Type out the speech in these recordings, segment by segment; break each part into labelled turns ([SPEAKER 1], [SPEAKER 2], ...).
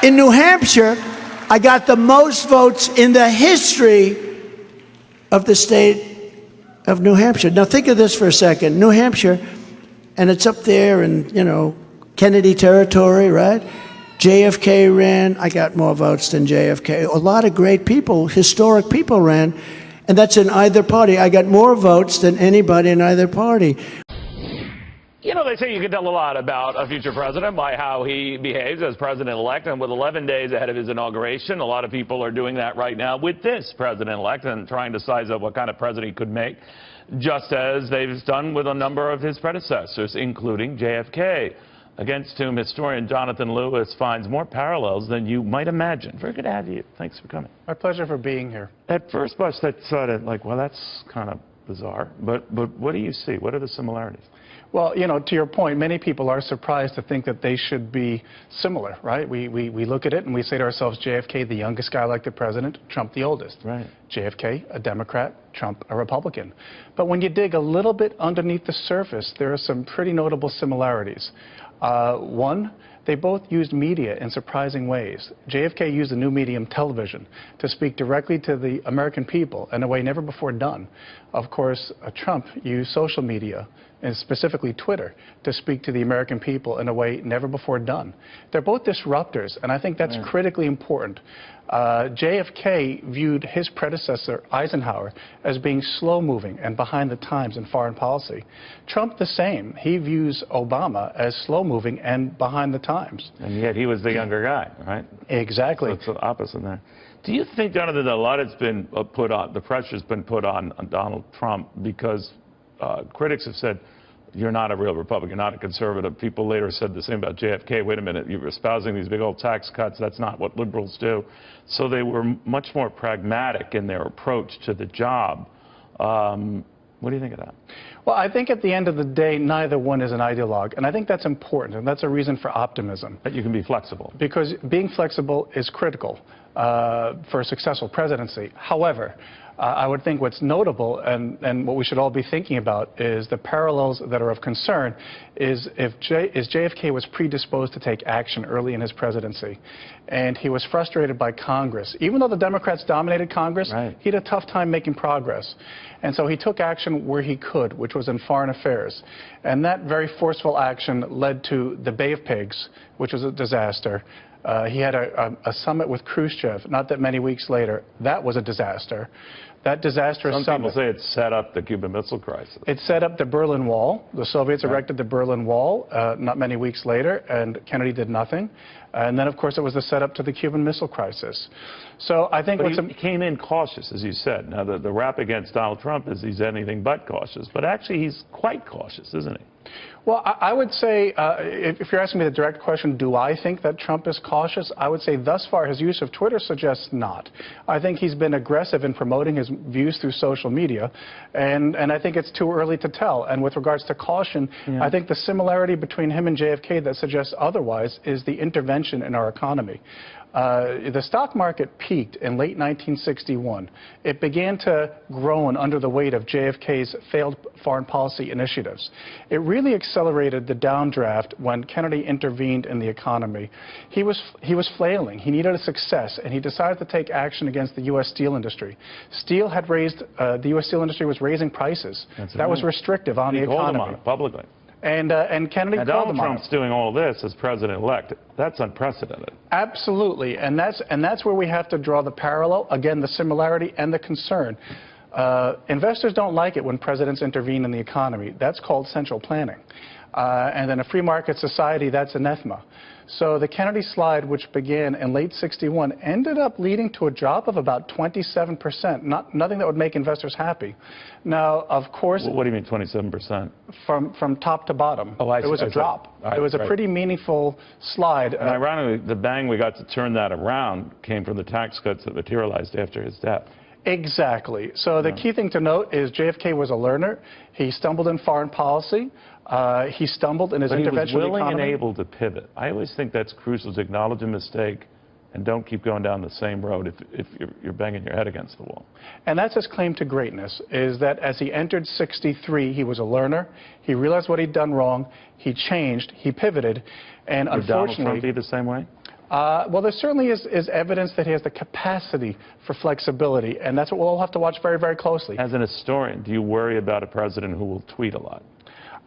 [SPEAKER 1] In New Hampshire, I got the most votes in the history of the state of New Hampshire. Now think of this for a second. New Hampshire, and it's up there in, you know, Kennedy territory, right? JFK ran. I got more votes than JFK. A lot of great people, historic people ran, and that's in either party. I got more votes than anybody in either party.
[SPEAKER 2] You know, they say you can tell a lot about a future president by how he behaves as president-elect, and with 11 days ahead of his inauguration, a lot of people are doing that right now with this president-elect and trying to size up what kind of president he could make, just as they've done with a number of his predecessors, including JFK, against whom historian Jonathan Lewis finds more parallels than you might imagine. Very good to have you. Thanks for coming.
[SPEAKER 3] My pleasure for being here.
[SPEAKER 2] At first blush, that sounded like, well, that's kind of bizarre, but what do you see? What are the similarities?
[SPEAKER 3] Well, you know, to your point, many people are surprised to think that they should be similar, right? We look at it and we say to ourselves, JFK, the youngest guy elected president, Trump the oldest. Right. JFK, a Democrat, Trump, a Republican. But when you dig a little bit underneath the surface, there are some pretty notable similarities. One, they both used media in surprising ways. JFK used the new medium, television, to speak directly to the American people in a way never before done. Of course, Trump used social media, and specifically Twitter, to speak to the American people in a way never before done. They're both disruptors, and I think that's critically important. JFK viewed his predecessor, Eisenhower, as being slow-moving and behind the times in foreign policy. Trump the same. He views Obama as slow-moving and behind the times.
[SPEAKER 2] And yet he was the younger guy, right?
[SPEAKER 3] Exactly.
[SPEAKER 2] So it's the opposite there. Do you think, Jonathan, that a lot has been put on, the pressure's been put on Donald Trump because critics have said, you're not a real Republican, you're not a conservative. People later said the same about JFK. Wait a minute, you're espousing these big old tax cuts. That's not what liberals do. So they were much more pragmatic in their approach to the job. What do you think of that?
[SPEAKER 3] Well, I think at the end of the day, neither one is an ideologue, and I think that's important, and that's a reason for optimism.
[SPEAKER 2] But you can be flexible.
[SPEAKER 3] Because being flexible is critical for a successful presidency. However, I would think what's notable and what we should all be thinking about is the parallels that are of concern is if JFK was predisposed to take action early in his presidency, and he was frustrated by Congress. Even though the Democrats dominated Congress, he had a tough time making progress. And so he took action where he could, which was in foreign affairs. And that very forceful action led to the Bay of Pigs, which was a disaster. He had a summit with Khrushchev not that many weeks later. That was a disaster. That disastrous summit.
[SPEAKER 2] Some people say it set up the Cuban Missile Crisis.
[SPEAKER 3] It set up the Berlin Wall. The Soviets erected the Berlin Wall not many weeks later, and Kennedy did nothing. And then, of course, it was the setup to the Cuban Missile Crisis. So I think
[SPEAKER 2] he came in cautious, as you said. Now, the rap against Donald Trump is he's anything but cautious. But actually, he's quite cautious, isn't he?
[SPEAKER 3] Well, I would say, if you're asking me the direct question, do I think that Trump is cautious? I would say thus far his use of Twitter suggests not. I think he's been aggressive in promoting his views through social media, and I think it's too early to tell. And with regards to caution, I think the similarity between him and JFK that suggests otherwise is the intervention in our economy. The stock market peaked in late 1961. It began to groan under the weight of JFK's failed foreign policy initiatives. It really accelerated the downdraft when Kennedy intervened in the economy. He was flailing. He needed a success, and he decided to take action against the U.S. steel industry. Steel had raised, the U.S. steel industry was raising prices. That was restrictive on the economy.
[SPEAKER 2] He called him on it publicly.
[SPEAKER 3] And Kennedy called him on it.
[SPEAKER 2] Trump's doing all this as president-elect. That's unprecedented.
[SPEAKER 3] Absolutely, and that's where we have to draw the parallel. Again, the similarity and the concern. Investors don't like it when presidents intervene in the economy. That's called central planning. And in a free market society, that's anathema. So the Kennedy slide, which began in late '61, ended up leading to a drop of about 27%, nothing that would make investors happy. Now, of course...
[SPEAKER 2] What do you mean 27%?
[SPEAKER 3] From top to bottom.
[SPEAKER 2] Oh, I see.
[SPEAKER 3] It was a drop. It was a pretty meaningful slide.
[SPEAKER 2] And ironically, the bang we got to turn that around came from the tax cuts that materialized after his death.
[SPEAKER 3] Exactly. So the key thing to note is JFK was a learner. He stumbled in foreign policy. He stumbled in his intervention in the economy.
[SPEAKER 2] He was willing and able to pivot. I always think that's crucial, to acknowledge a mistake and don't keep going down the same road if you're banging your head against the wall.
[SPEAKER 3] And that's his claim to greatness, is that as he entered '63, he was a learner. He realized what he'd done wrong. He changed. He pivoted. And
[SPEAKER 2] Would
[SPEAKER 3] unfortunately...
[SPEAKER 2] Donald Trump be the same way?
[SPEAKER 3] Well, there certainly is evidence that he has the capacity for flexibility, and that's what we'll all have to watch very, very closely.
[SPEAKER 2] As an historian, do you worry about a president who will tweet a lot?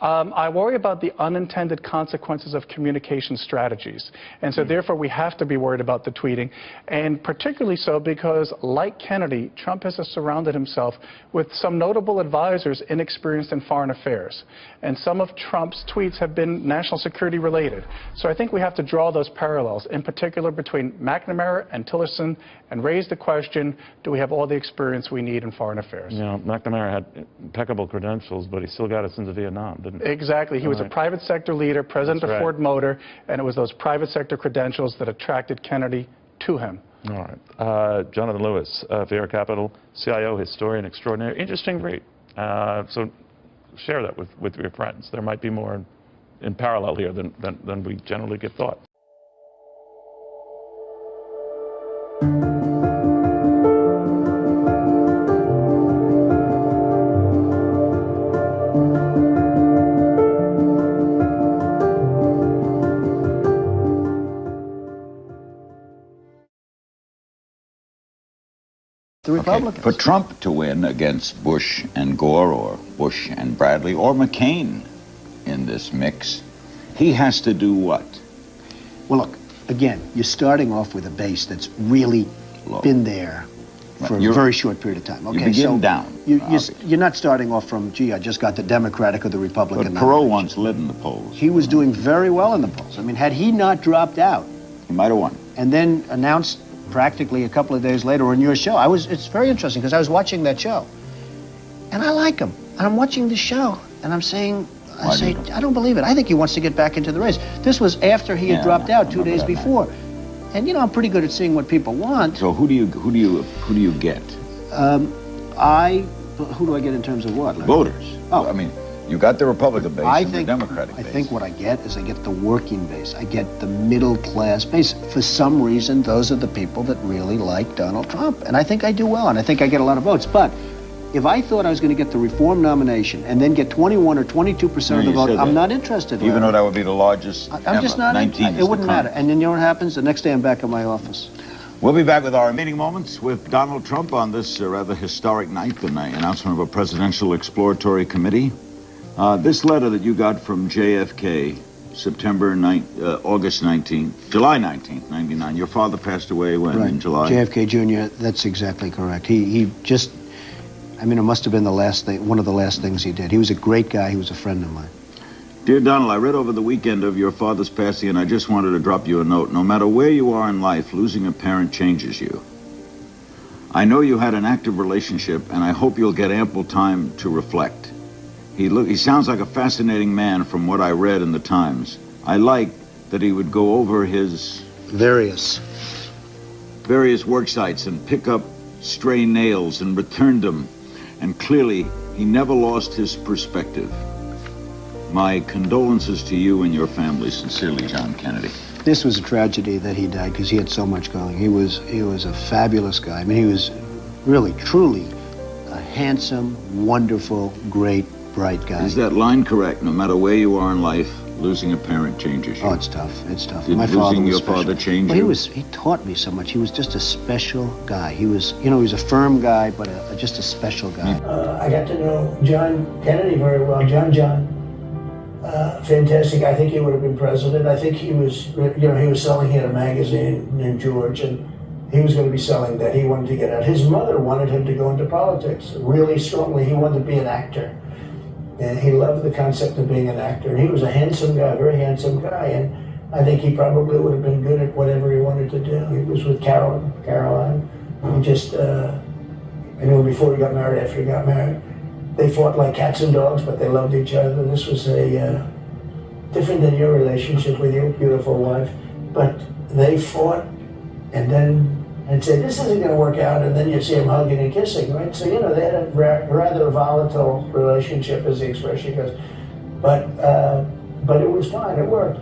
[SPEAKER 3] I worry about the unintended consequences of communication strategies. And so therefore we have to be worried about the tweeting, and particularly so because, like Kennedy, Trump has surrounded himself with some notable advisors inexperienced in foreign affairs. And some of Trump's tweets have been national security related. So I think we have to draw those parallels, in particular between McNamara and Tillerson, and raise the question, do we have all the experience we need in foreign affairs?
[SPEAKER 2] You know, McNamara had impeccable credentials, but he still got us into Vietnam, didn't he?
[SPEAKER 3] Exactly. He was a private sector leader, president of Ford Motor, and it was those private sector credentials that attracted Kennedy to him.
[SPEAKER 2] All right. Jonathan Lewis, Vieira Capital, CIO, historian extraordinary. Interesting read. So share that with your friends. There might be more in parallel here than we generally give thought.
[SPEAKER 1] The Republicans.
[SPEAKER 4] For Trump to win against Bush and Gore, or Bush and Bradley, or McCain in this mix, he has to do what?
[SPEAKER 1] Well, look, again, you're starting off with a base that's really been there for a very short period of time. Okay,
[SPEAKER 4] you begin down.
[SPEAKER 1] You're not starting off from, gee, I just got the Democratic or the Republican.
[SPEAKER 4] But Perot once led in the polls.
[SPEAKER 1] He was doing very well in the polls. I mean, had he not dropped out,
[SPEAKER 4] He might have won.
[SPEAKER 1] and then announced practically a couple of days later on your show, it's very interesting because I was watching that show, and I like him. And I'm watching the show, and I'm saying, I don't believe it. I think he wants to get back into the race. This was after he had dropped out 2 days before. And you know, I'm pretty good at seeing what people want.
[SPEAKER 4] So who do you get?
[SPEAKER 1] Who do I get in terms of what? Like,
[SPEAKER 4] voters.
[SPEAKER 1] Oh,
[SPEAKER 4] I mean, you got the Republican base and the Democratic base.
[SPEAKER 1] I think what I get is I get the working base. I get the middle class base. For some reason, those are the people that really like Donald Trump. And I think I do well, and I think I get a lot of votes. But if I thought I was going to get the reform nomination and then get 21 or 22% of the vote, I'm not interested.
[SPEAKER 4] Even though that would be the largest
[SPEAKER 1] I'm just not.
[SPEAKER 4] 19
[SPEAKER 1] it wouldn't matter. And then you know what happens? The next day I'm back in my office.
[SPEAKER 4] We'll be back with our meeting moments with Donald Trump on this rather historic night, the announcement of a presidential exploratory committee. This letter that you got from JFK, August 19th, July 19th, 99. Your father passed away when, in July?
[SPEAKER 1] JFK Jr., that's exactly correct. He just, I mean, it must have been the last thing, one of the last things he did. He was a great guy. He was a friend of mine.
[SPEAKER 4] Dear Donald, I read over the weekend of your father's passing, and I just wanted to drop you a note. No matter where you are in life, losing a parent changes you. I know you had an active relationship, and I hope you'll get ample time to reflect. He sounds like a fascinating man from what I read in the Times. I like that he would go over his various work sites and pick up stray nails and return them. And clearly, he never lost his perspective. My condolences to you and your family. Sincerely, John Kennedy.
[SPEAKER 1] This was a tragedy that he died because he had so much going. He was a fabulous guy. I mean, he was really, truly a handsome, wonderful, great, bright guy.
[SPEAKER 4] Is that line correct? No matter where you are in life, losing a parent changes you.
[SPEAKER 1] Oh, it's tough. It's tough.
[SPEAKER 4] Did losing your father change you?
[SPEAKER 1] He taught me so much. He was just a special guy. He was, he was a firm guy, but just a special guy.
[SPEAKER 5] I got to know John Kennedy very well. John. Fantastic. I think he would have been president. I think he was, he was selling, he had a magazine named George, and he was going to be selling that. He wanted to get out. His mother wanted him to go into politics really strongly. He wanted to be an actor. And he loved the concept of being an actor. And he was a handsome guy, very handsome guy. And I think he probably would have been good at whatever he wanted to do. He was with Caroline. He just, I knew before he got married, after he got married. They fought like cats and dogs, but they loved each other. This was a different than your relationship with your beautiful wife. But they fought, and then and say, this isn't going to work out, and then you see them hugging and kissing, right? So, they had a rather volatile relationship, as the expression goes. But it was fine, it worked.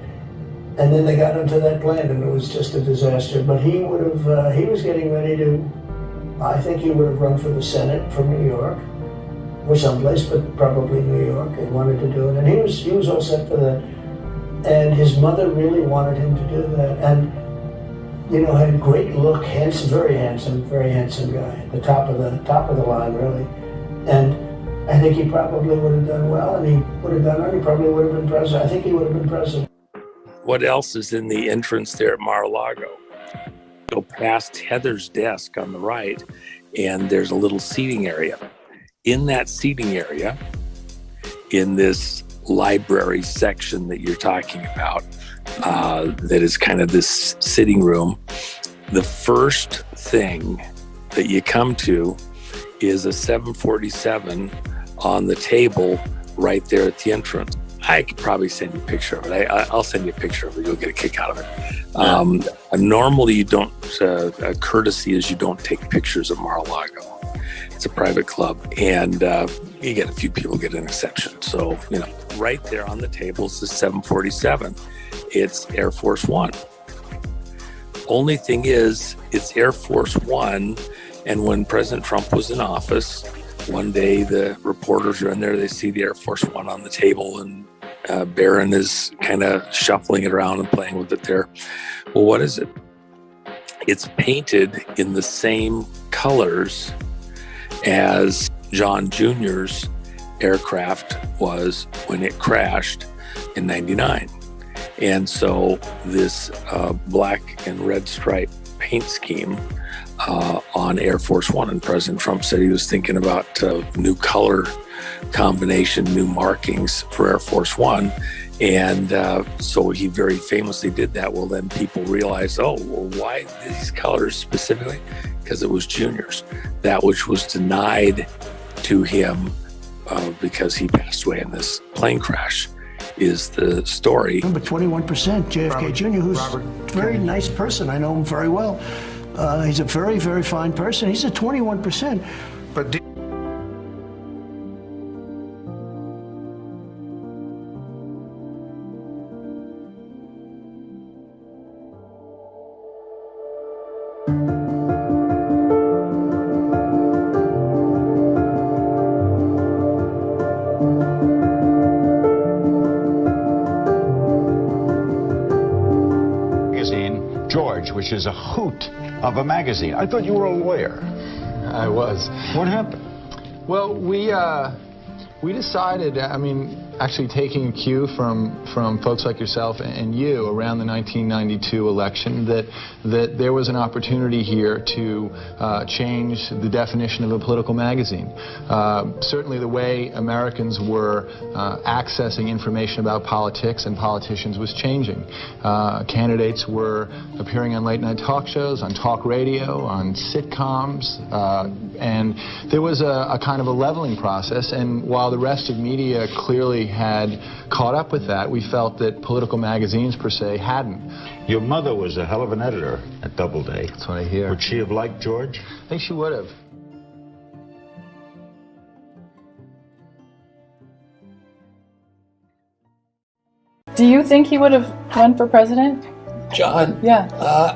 [SPEAKER 5] And then they got into that plan, and it was just a disaster. But he would have, he was getting ready to, I think he would have run for the Senate from New York, or someplace, but probably New York, and wanted to do it. And he was all set for that. And his mother really wanted him to do that. And you know, had great look, handsome, very handsome guy, the top of the line, really. And I think he probably would have done well, and he would have done well. He probably would have been president. I think he would have been president.
[SPEAKER 6] What else is in the entrance there at Mar-a-Lago? Go past Heather's desk on the right, and there's a little seating area. In that seating area, in this library section that you're talking about, that is kind of this sitting room, the first thing that you come to is a 747 on the table right there at the entrance. I could probably send you a picture of it. I'll send you a picture of it. You'll get a kick out of it. Normally, you don't. A courtesy is you don't take pictures of Mar-a-Lago. It's a private club, and you get a few people get an exception. So, you know, right there on the table is the 747. It's Air Force One. Only thing is, it's Air Force One, and when President Trump was in office, one day the reporters are in there, they see the Air Force One on the table, and Barron is kind of shuffling it around and playing with it there. Well, what is it? It's painted in the same colors as John Jr.'s aircraft was when it crashed in '99. And so this black and red stripe paint scheme on Air Force One, and President Trump said he was thinking about new color combination, new markings for Air Force One, and so he very famously did that. Well, then people realized, oh, well, why these colors specifically? Because it was Junior's, that which was denied to him because he passed away in this plane crash, is the story.
[SPEAKER 1] Number 21%, JFK Jr., who's a very nice person. I know him very well. He's a very, very fine person. He's at 21%.
[SPEAKER 7] But
[SPEAKER 4] George, which is a hoot of a magazine. I thought you were a lawyer.
[SPEAKER 8] I was.
[SPEAKER 4] What happened?
[SPEAKER 8] Well, we decided, I mean, actually taking a cue from folks like yourself and you around the 1992 election, that there was an opportunity here to change the definition of a political magazine. Certainly the way Americans were accessing information about politics and politicians was changing. Candidates were appearing on late-night talk shows, on talk radio, on sitcoms, and there was a kind of a leveling process. And while the rest of media clearly had caught up with that, we felt that political magazines per se hadn't.
[SPEAKER 4] Your mother was a hell of an editor at Doubleday.
[SPEAKER 8] That's what I hear.
[SPEAKER 4] Would she have liked George?
[SPEAKER 8] I think she would have.
[SPEAKER 9] Do you think he would have run for president?
[SPEAKER 10] John?
[SPEAKER 9] Yeah.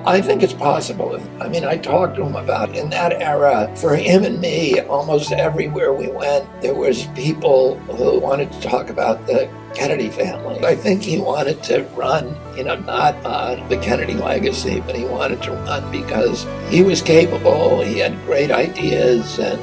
[SPEAKER 10] I think it's possible. I mean, I talked to him about in that era, for him and me, almost everywhere we went, there was people who wanted to talk about the Kennedy family. I think he wanted to run, not on the Kennedy legacy, but he wanted to run because he was capable, he had great ideas, and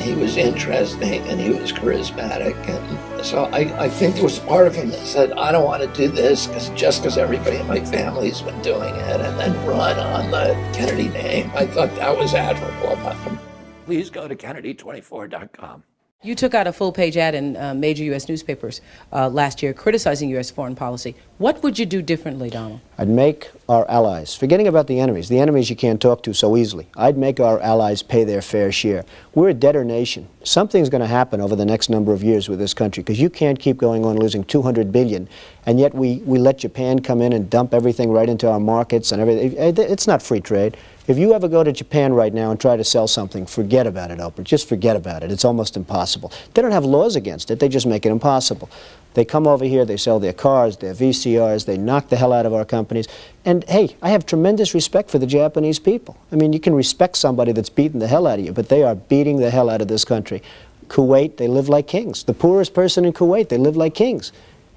[SPEAKER 10] he was interesting, and he was charismatic. And so I think there was part of him that said, I don't want to do this just because everybody in my family's been doing it, and then run on the Kennedy name. I thought that was admirable about him. Please go to Kennedy24.com.
[SPEAKER 11] You took out a full-page ad in major U.S. newspapers last year criticizing U.S. foreign policy. What would you do differently, Donald?
[SPEAKER 12] I'd make our allies, forgetting about the enemies you can't talk to so easily, I'd make our allies pay their fair share. We're a debtor nation. Something's going to happen over the next number of years with this country, because you can't keep going on losing $200 billion, and yet we let Japan come in and dump everything right into our markets and everything. It's not free trade. If you ever go to Japan right now and try to sell something, forget about it, Oprah. Just forget about it. It's almost impossible. They don't have laws against it. They just make it impossible. They come over here, they sell their cars, their VCRs, they knock the hell out of our companies. And hey, I have tremendous respect for the Japanese people. I mean, you can respect somebody that's beating the hell out of you, but they are beating the hell out of this country. Kuwait, they live like kings. The poorest person in Kuwait, they live like kings.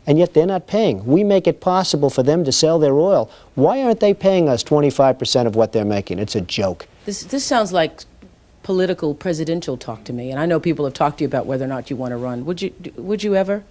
[SPEAKER 12] and yet they're not paying. We make it possible for them to sell their oil. Why aren't they paying us 25% of what they're making? It's a joke.
[SPEAKER 11] This sounds like political presidential talk to me, and I know people have talked to you about whether or not you want to run. Would you ever?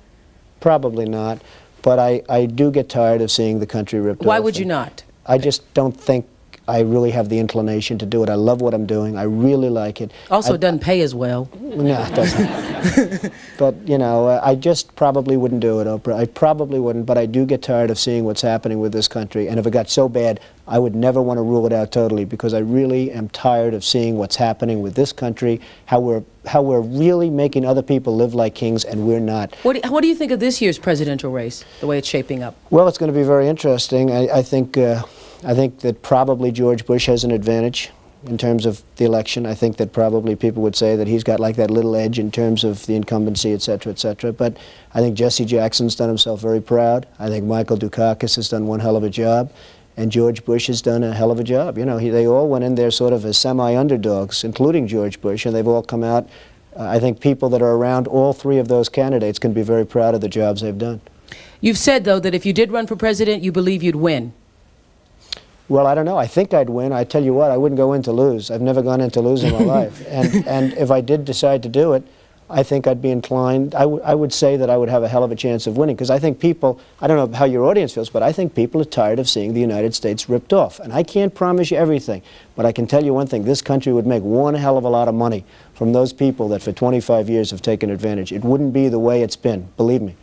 [SPEAKER 12] Probably not, but I do get tired of seeing the country ripped off.
[SPEAKER 11] Why would you not?
[SPEAKER 12] I just don't think I really have the inclination to do it. I love what I'm doing. I really like it.
[SPEAKER 11] Also, it doesn't pay as well.
[SPEAKER 12] No, it doesn't. But, you know, I just probably wouldn't do it, Oprah. I probably wouldn't, but I do get tired of seeing what's happening with this country. And if it got so bad, I would never want to rule it out totally, because I really am tired of seeing what's happening with this country, how we're really making other people live like kings, and we're not.
[SPEAKER 11] What do you think of this year's presidential race, the way it's shaping up?
[SPEAKER 12] Well, it's going to be very interesting. I think that probably George Bush has an advantage in terms of the election. I think that probably people would say that he's got like that little edge in terms of the incumbency, et cetera, et cetera. But I think Jesse Jackson's done himself very proud. I think Michael Dukakis has done one hell of a job. And George Bush has done a hell of a job. You know, they all went in there sort of as semi-underdogs, including George Bush, and they've all come out. I think people that are around all three of those candidates can be very proud of the jobs they've done.
[SPEAKER 11] You've said, though, that if you did run for president, you believe you'd win.
[SPEAKER 12] Well, I don't know. I think I'd win. I tell you what, I wouldn't go in to lose. I've never gone in to lose in my life. And if I did decide to do it, I think I'd be inclined, I would say that I would have a hell of a chance of winning, because I think people, I don't know how your audience feels, but I think people are tired of seeing the United States ripped off. And I can't promise you everything, but I can tell you one thing, this country would make one hell of a lot of money from those people that for 25 years have taken advantage. It wouldn't be the way it's been, believe me.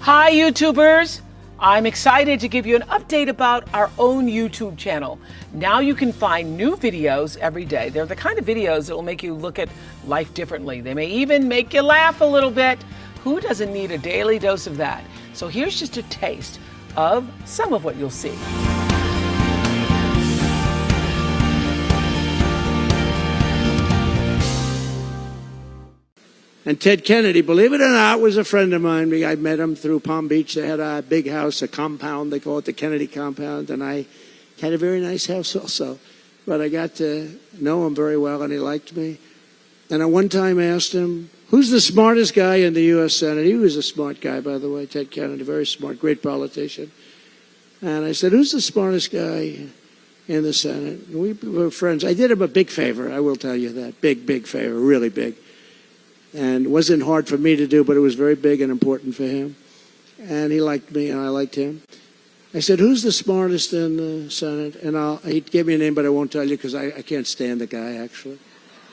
[SPEAKER 7] Hi YouTubers! I'm excited to give you an update about our own YouTube channel. Now you can find new videos every day. They're the kind of videos that will make you look at life differently. They may even make you laugh a little bit. Who doesn't need a daily dose of that? So here's just a taste of some of what you'll see.
[SPEAKER 1] And Ted Kennedy, believe it or not, was a friend of mine. I met him through Palm Beach. They had a big house, a compound. They call it the Kennedy compound. And I had a very nice house also. But I got to know him very well, and he liked me. And I one time asked him, who's the smartest guy in the U.S. Senate? He was a smart guy, by the way, Ted Kennedy, very smart, great politician. And I said, who's the smartest guy in the Senate? And we were friends. I did him a big favor, I will tell you that. Big, big favor, really big. And it wasn't hard for me to do, but it was very big and important for him. And he liked me, and I liked him. I said, who's the smartest in the Senate? And he gave me a name, but I won't tell you because I can't stand the guy, actually.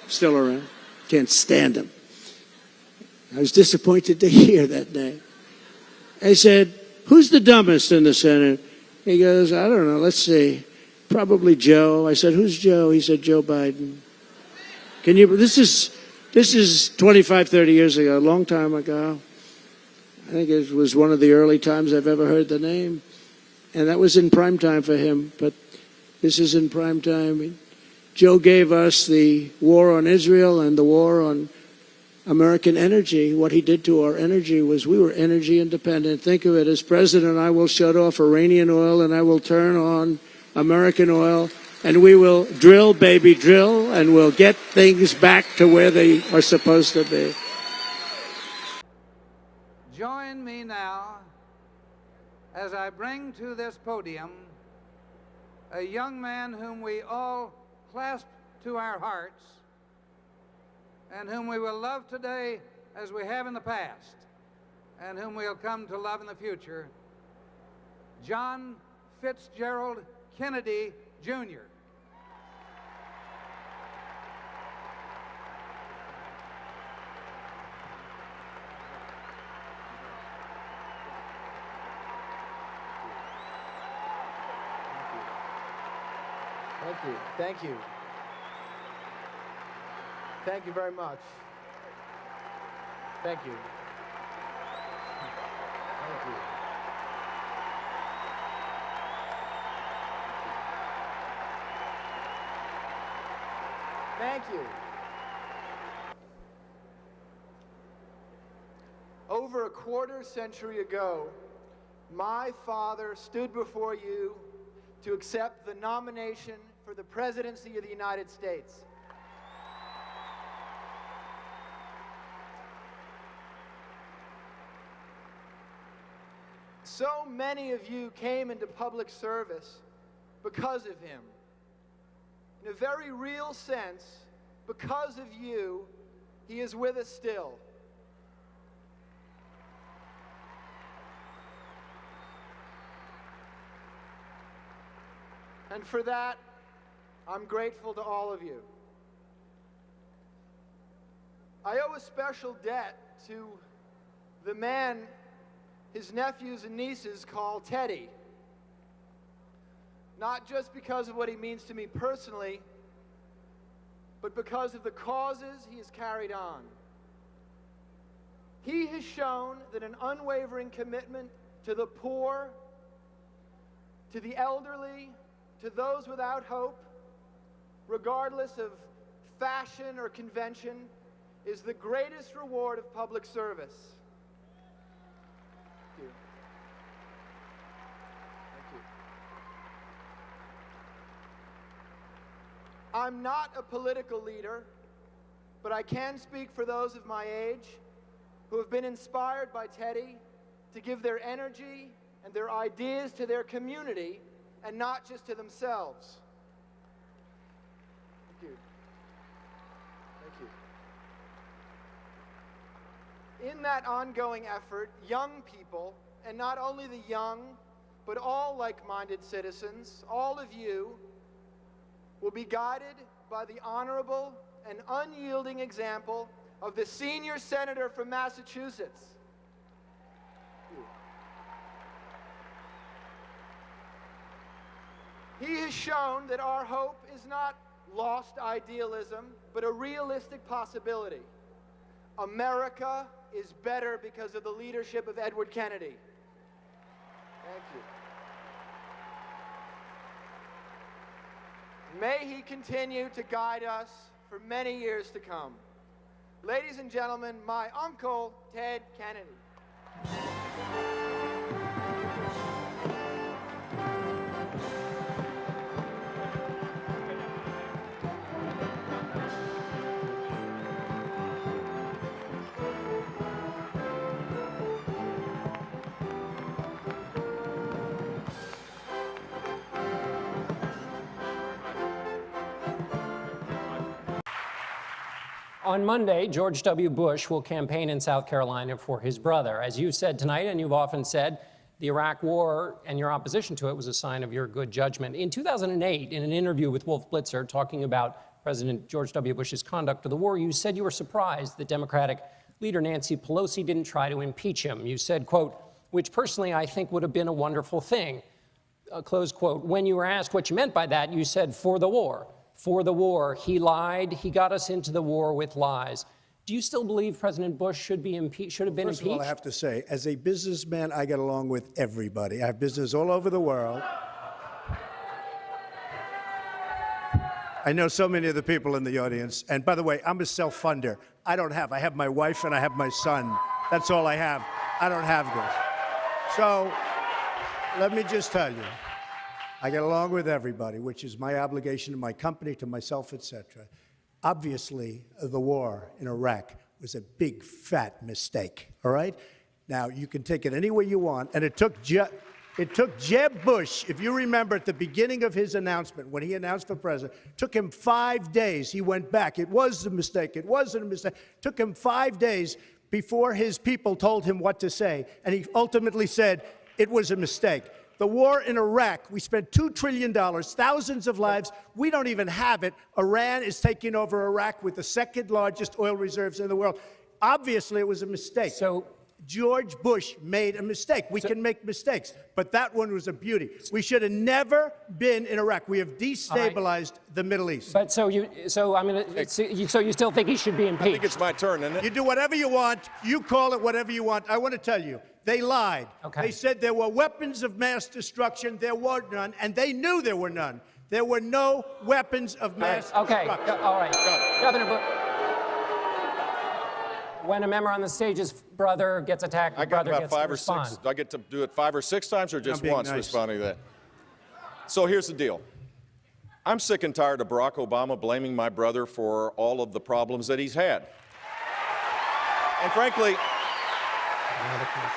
[SPEAKER 1] Still around. Can't stand him. I was disappointed to hear that name. I said, who's the dumbest in the Senate? He goes, I don't know, let's see. Probably Joe. I said, who's Joe? He said, Joe Biden. Can you, this is 25, 30 years ago, a long time ago. I think it was one of the early times I've ever heard the name. And that was in prime time for him, but this is in prime time. Joe gave us the war on Israel and the war on American energy. What he did to our energy was we were energy independent. Think of it, as president, I will shut off Iranian oil and I will turn on American oil. And we will drill, baby, drill, and we'll get things back to where they are supposed to be.
[SPEAKER 13] Join me now as I bring to this podium a young man whom we all clasp to our hearts and whom we will love today as we have in the past and whom we'll come to love in the future, John Fitzgerald Kennedy, Jr.
[SPEAKER 14] Thank you. Thank you. Thank you very much. Thank you. Thank you. Thank you. Over a quarter century ago, my father stood before you to accept the nomination for the presidency of the United States. So many of you came into public service because of him. In a very real sense, because of you, he is with us still. And for that, I'm grateful to all of you. I owe a special debt to the man his nephews and nieces call Teddy. Not just because of what he means to me personally, but because of the causes he has carried on. He has shown that an unwavering commitment to the poor, to the elderly, to those without hope, regardless of fashion or convention, is the greatest reward of public service. Thank you. Thank you. I'm not a political leader, but I can speak for those of my age who have been inspired by Teddy to give their energy and their ideas to their community and not just to themselves. Thank you. Thank you. In that ongoing effort, young people, and not only the young, but all like-minded citizens, all of you, will be guided by the honorable and unyielding example of the senior senator from Massachusetts. He has shown that our hope is not lost idealism, but a realistic possibility. America is better because of the leadership of Edward Kennedy. Thank you. May he continue to guide us for many years to come. Ladies and gentlemen, my uncle, Ted Kennedy.
[SPEAKER 15] On Monday, George W. Bush will campaign in South Carolina for his brother. As you said tonight, and you've often said, the Iraq War and your opposition to it was a sign of your good judgment. In 2008, in an interview with Wolf Blitzer talking about President George W. Bush's conduct of the war, you said you were surprised that Democratic leader Nancy Pelosi didn't try to impeach him. You said, quote, which personally I think would have been a wonderful thing, close quote. When you were asked what you meant by that, you said, for the war. For the war. He lied. He got us into the war with lies. Do you still believe President Bush should have been impeached?
[SPEAKER 1] First of all, I have to say, as a businessman, I get along with everybody. I have business all over the world. I know so many of the people in the audience. And by the way, I'm a self-funder. I have my wife and I have my son. That's all I have. I don't have this. So let me just tell you, I get along with everybody, which is my obligation to my company, to myself, etc. Obviously, the war in Iraq was a big, fat mistake, all right? Now, you can take it any way you want, and it took Jeb Bush, if you remember at the beginning of his announcement, when he announced for president, took him 5 days. He went back. It was a mistake. It wasn't a mistake. Took him 5 days before his people told him what to say, and he ultimately said it was a mistake. The war in Iraq, we spent $2 trillion, thousands of lives. We don't even have it. Iran is taking over Iraq with the second largest oil reserves in the world. Obviously, it was a mistake. So George Bush made a mistake. We can make mistakes, but that one was a beauty. We should have never been in Iraq. We have destabilized the Middle East.
[SPEAKER 15] But so you still think he should be impeached?
[SPEAKER 16] I think it's my turn, isn't it?
[SPEAKER 1] You do whatever you want. You call it whatever you want. I want to tell you, they lied.
[SPEAKER 15] Okay.
[SPEAKER 1] They said there were weapons of mass destruction. There were none, and they knew there were none. There were no weapons of mass destruction.
[SPEAKER 15] All right. Governor Bush. When a member on the stage's brother gets attacked, the brother gets to respond.
[SPEAKER 16] Do I get to do it 5 or 6 times or just once responding to that? So here's the deal. I'm sick and tired of Barack Obama blaming my brother for all of the problems that he's had. And frankly,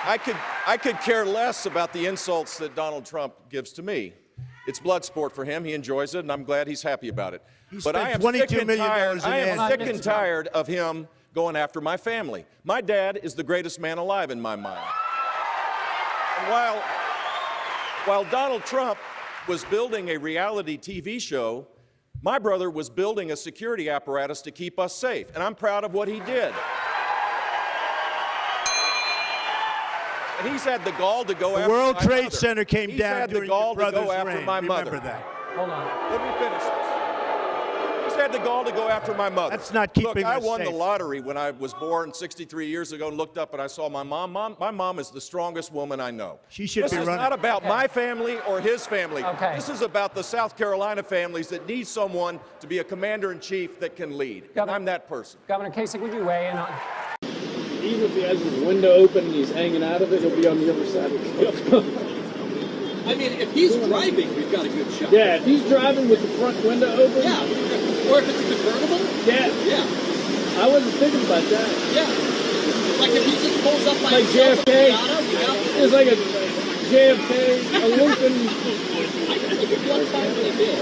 [SPEAKER 16] I could care less about the insults that Donald Trump gives to me. It's blood sport for him. He enjoys it, and I'm glad he's happy about it. But I am sick and tired of him going after my family. My dad is the greatest man alive in my mind. And while Donald Trump was building a reality TV show, my brother was building a security apparatus to keep us safe, and I'm proud of what he did. And he's had the gall to go after my mother.
[SPEAKER 1] The World Trade Center came down during your brother's reign.
[SPEAKER 16] He's had the gall to go after my mother.
[SPEAKER 1] Remember that.
[SPEAKER 15] Hold on.
[SPEAKER 16] Let me finish this. He's had the gall to go after my mother.
[SPEAKER 1] That's not keeping
[SPEAKER 16] Look, I
[SPEAKER 1] us
[SPEAKER 16] won
[SPEAKER 1] safe.
[SPEAKER 16] the lottery when I was born 63 years ago and looked up and I saw my mom. My mom is the strongest woman I know.
[SPEAKER 1] She should be running.
[SPEAKER 16] This is not about my family or his family.
[SPEAKER 15] Okay.
[SPEAKER 16] This is about the South Carolina families that need someone to be a commander-in-chief that can lead.
[SPEAKER 15] Governor,
[SPEAKER 16] I'm that person.
[SPEAKER 15] Governor Kasich, would you weigh in on?
[SPEAKER 17] Even if he has his window open and he's hanging out of it, he'll be on the other side of the
[SPEAKER 18] I mean, if he's driving, we've got a good shot.
[SPEAKER 17] Yeah, if he's driving with the front window open.
[SPEAKER 18] Yeah, or if it's a convertible.
[SPEAKER 17] Yeah.
[SPEAKER 18] Yeah.
[SPEAKER 17] I wasn't thinking about that.
[SPEAKER 18] Yeah. Like if he just pulls up by
[SPEAKER 17] like
[SPEAKER 18] himself
[SPEAKER 17] JFK.
[SPEAKER 18] with
[SPEAKER 17] It's like a JFK, a Lincoln.
[SPEAKER 18] I think it's one time they did.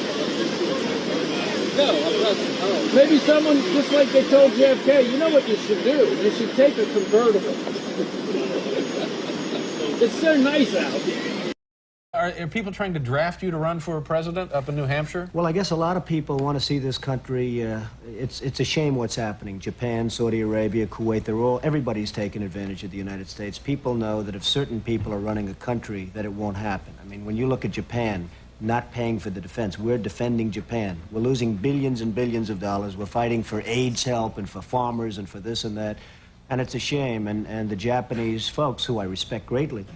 [SPEAKER 18] No, a president. Oh.
[SPEAKER 17] Maybe someone, just like they told JFK, you know what you should do? You should take a convertible. It's so nice out.
[SPEAKER 19] Are people trying to draft you to run for president up in New Hampshire?
[SPEAKER 12] Well, I guess a lot of people want to see this country. It's a shame what's happening. Japan, Saudi Arabia, Kuwait, everybody's taking advantage of the United States. People know that if certain people are running a country, that it won't happen. I mean, when you look at Japan, not paying for the defense, we're defending Japan. We're losing billions and billions of dollars. We're fighting for AIDS help and for farmers and for this and that. And it's a shame. And the Japanese folks, who I respect greatly,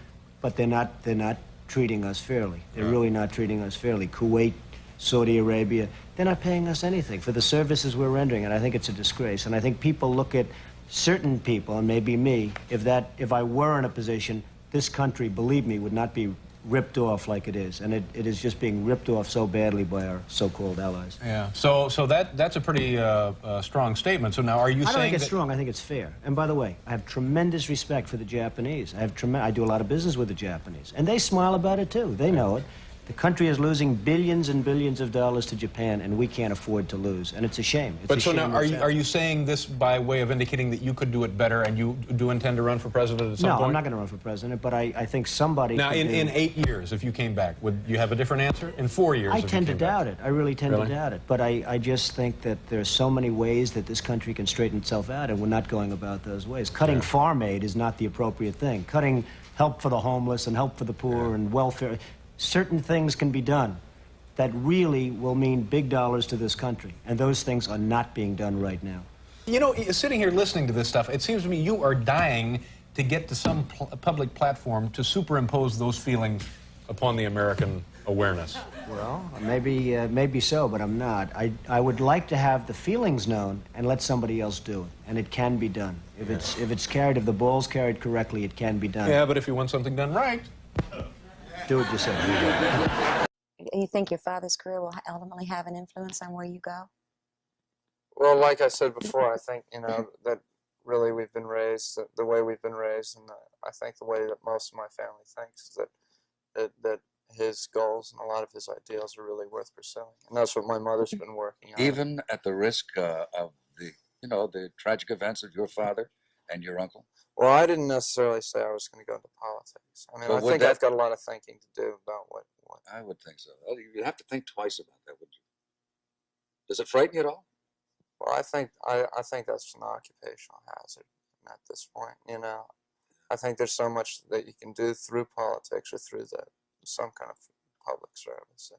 [SPEAKER 12] but they're not treating us fairly. They're really not treating us fairly. Kuwait, Saudi Arabia, they're not paying us anything for the services we're rendering, and I think it's a disgrace. And I think people look at certain people, and maybe me, if I were in a position, this country, believe me, would not be ripped off like it is. And it is just being ripped off so badly by our so-called allies.
[SPEAKER 19] Yeah. So that's a pretty strong statement. So now, are you saying
[SPEAKER 12] I don't think it's strong. I think it's fair. And by the way, I have tremendous respect for the Japanese. I do a lot of business with the Japanese, and they smile about it too. They know it. The country is losing billions and billions of dollars to Japan, and we can't afford to lose. And it's a shame.
[SPEAKER 19] But so now, are you saying this by way of indicating that you could do it better, and you do intend to run for president at some point?
[SPEAKER 12] No, I'm not going to run for president, but I think somebody...
[SPEAKER 19] Now, in 8 years, if you came back, would you have a different answer? In 4 years,
[SPEAKER 12] I tend to doubt it. I really tend to doubt it. But I just think that there are so many ways that this country can straighten itself out, and we're not going about those ways. Cutting farm aid is not the appropriate thing. Cutting help for the homeless and help for the poor and welfare... Certain things can be done that really will mean big dollars to this country, and those things are not being done right now.
[SPEAKER 19] You know, sitting here listening to this stuff, it seems to me you are dying to get to some public platform to superimpose those feelings upon the American awareness.
[SPEAKER 12] Well, maybe so, but I'm not. I would like to have the feelings known and let somebody else do it, and it can be done. If the ball's carried correctly, it can be done.
[SPEAKER 19] Yeah, but if you want something done right...
[SPEAKER 12] Do it yourself.
[SPEAKER 20] You think your father's career will ultimately have an influence on where you go?
[SPEAKER 21] Well, like I said before, I think, that really we've been raised, the way we've been raised, and I think the way that most of my family thinks is that his goals and a lot of his ideals are really worth pursuing. And that's what my mother's been working on.
[SPEAKER 22] Even at the risk of the tragic events of your father and your uncle?
[SPEAKER 21] Well, I didn't necessarily say I was going to go into politics. I mean, I think I've got a lot of thinking to do about what...
[SPEAKER 22] I would think so. You'd have to think twice about that, wouldn't you? Does it frighten you at all?
[SPEAKER 21] Well, I think that's an occupational hazard at this point, I think there's so much that you can do through politics or through some kind of public service.